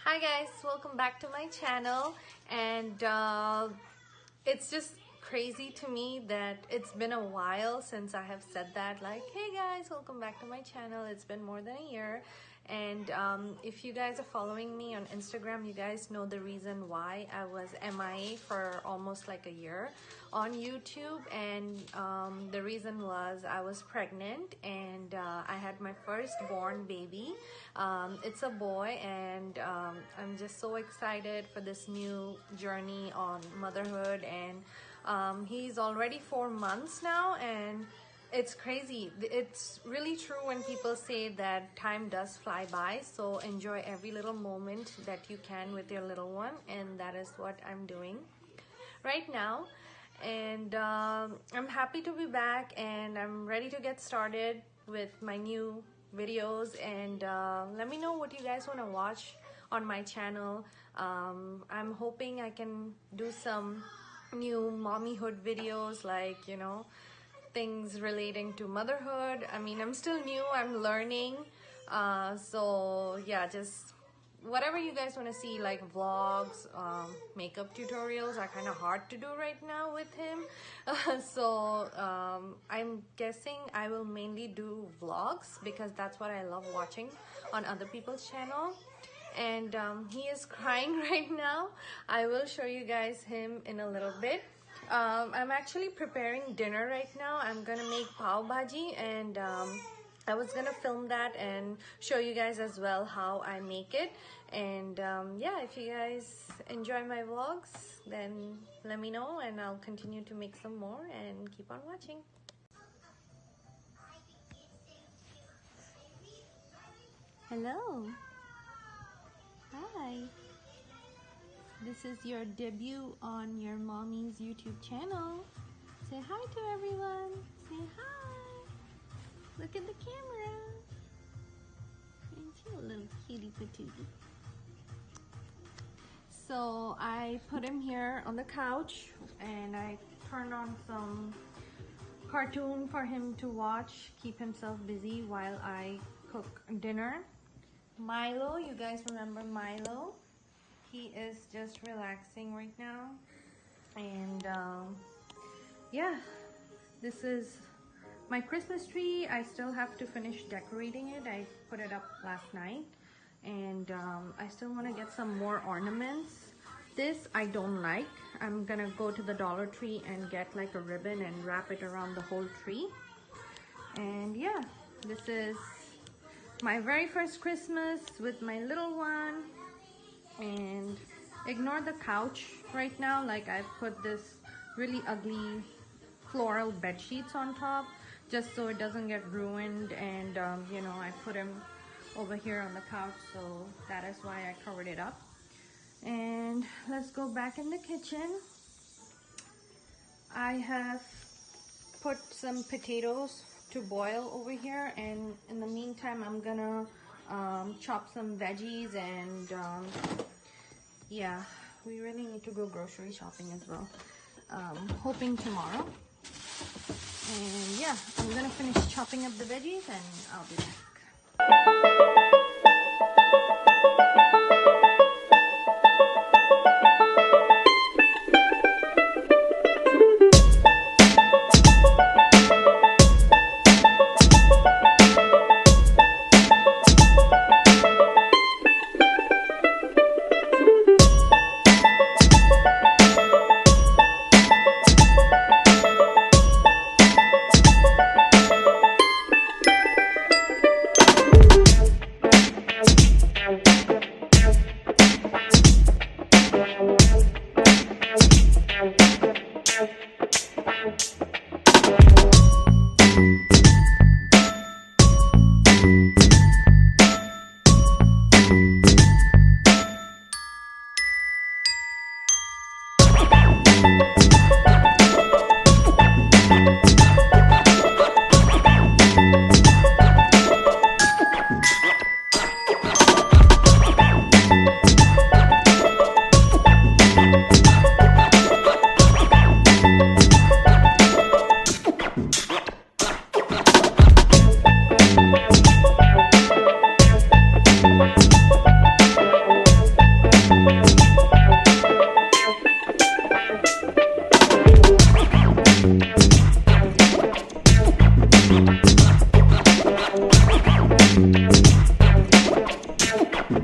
Hi guys, welcome back to my channel. And it's just crazy to me that it's been a while since I have said that, like, hey guys, welcome back to my channel. It's been more than a year. And if you guys are following me on Instagram, you guys know the reason why I was MIA for almost like a year on YouTube. And the reason was I was pregnant and I had my firstborn baby. It's a boy, and I'm just so excited for this new journey on motherhood. And he's already 4 months now, and it's crazy. It's really true when people say that time does fly by, so enjoy every little moment that you can with your little one, and that is what I'm doing right now. And I'm happy to be back, and I'm ready to get started with my new videos. And let me know what you guys want to watch on my channel. I'm hoping I can do some new mommyhood videos, like, you know, things relating to motherhood. I mean, I'm still new, I'm learning, so yeah, just whatever you guys want to see, like vlogs, makeup tutorials are kind of hard to do right now with him. So I'm guessing I will mainly do vlogs because that's what I love watching on other people's channel. And he is crying right now. I will show you guys him in a little bit. I'm actually preparing dinner right now. I'm gonna make Bhaji, and I was gonna film that and show you guys as well how I make it. And yeah, if you guys enjoy my vlogs, then let me know and I'll continue to make some more, and keep on watching. Hello. Hi. This is your debut on your mommy's YouTube channel. Say hi to everyone. Say hi. Look at the camera. Ain't you a little cutie patootie? So I put him here on the couch, and I turned on some cartoon for him to watch, keep himself busy while I cook dinner. Milo, you guys remember Milo? He is just relaxing right now. And yeah, this is my Christmas tree. I still have to finish decorating it. I put it up last night, and I still want to get some more ornaments. This I don't like. I'm gonna go to the Dollar Tree and get like a ribbon and wrap it around the whole tree. And yeah, this is my very first Christmas with my little one. And ignore the couch right now. Like, I put this really ugly floral bed sheets on top just so it doesn't get ruined. And you know, I put him over here on the couch, so that is why I covered it up. And let's go back in the kitchen. I have put some potatoes to boil over here, and in the meantime I'm gonna chop some veggies. And yeah, we really need to go grocery shopping as well, hoping tomorrow. And yeah, I'm gonna finish chopping up the veggies and I'll be back. Hey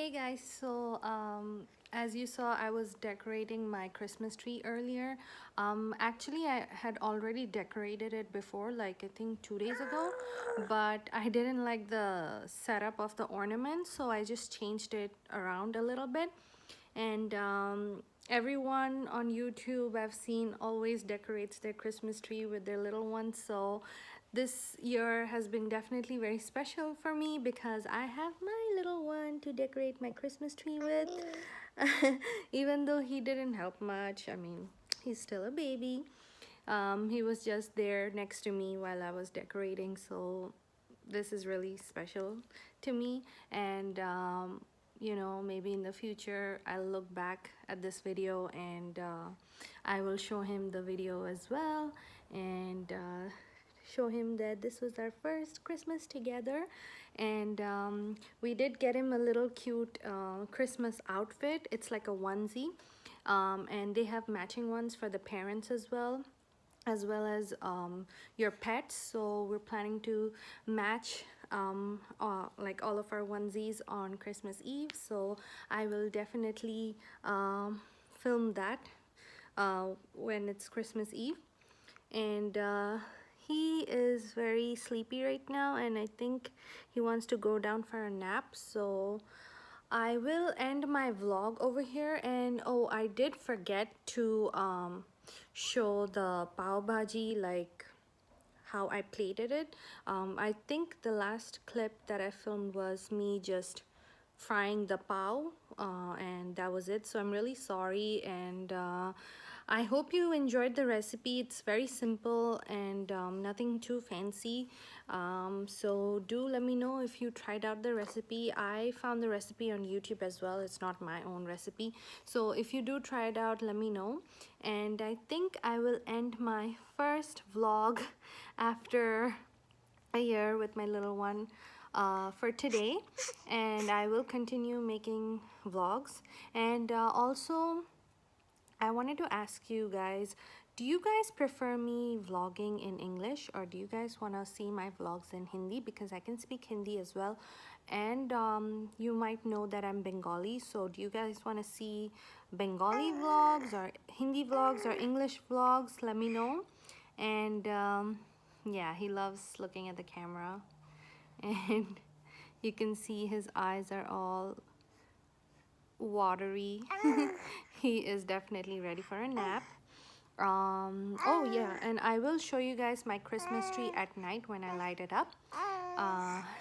guys, so as you saw, I was decorating my Christmas tree earlier. Actually, I had already decorated it before, like I think 2 days ago, but I didn't like the setup of the ornaments, so I just changed it around a little bit. And everyone on YouTube I've seen always decorates their Christmas tree with their little ones, so this year has been definitely very special for me because I have my little one to decorate my Christmas tree with. Even though he didn't help much, I mean, he's still a baby. He was just there next to me while I was decorating, so this is really special to me. And you know, maybe in the future I'll look back at this video and I will show him the video as well, and show him that this was our first Christmas together. And we did get him a little cute Christmas outfit. It's like a onesie, and they have matching ones for the parents as well as your pets. So we're planning to match like all of our onesies on Christmas Eve, so I will definitely film that when it's Christmas Eve. And he is very sleepy right now, and I think he wants to go down for a nap, so I will end my vlog over here. And oh, I did forget to show the pav bhaji, like how I plated it. I think the last clip that I filmed was me just frying the pav, and that was it. So I'm really sorry, and I hope you enjoyed the recipe. It's very simple and nothing too fancy. So do let me know if you tried out the recipe. I found the recipe on YouTube as well. It's not my own recipe. So if you do try it out, let me know. And I think I will end my first vlog after a year with my little one for today, and I will continue making vlogs. And also I wanted to ask you guys, do you guys prefer me vlogging in English, or do you guys want to see my vlogs in Hindi? Because I can speak Hindi as well, and you might know that I'm Bengali. So do you guys want to see Bengali vlogs or Hindi vlogs or English vlogs? Let me know. And yeah, he loves looking at the camera, and you can see his eyes are all watery. He is definitely ready for a nap. Oh yeah, and I will show you guys my Christmas tree at night when I light it up.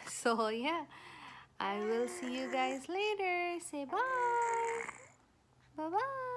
So yeah, I will see you guys later. Say bye. Bye bye.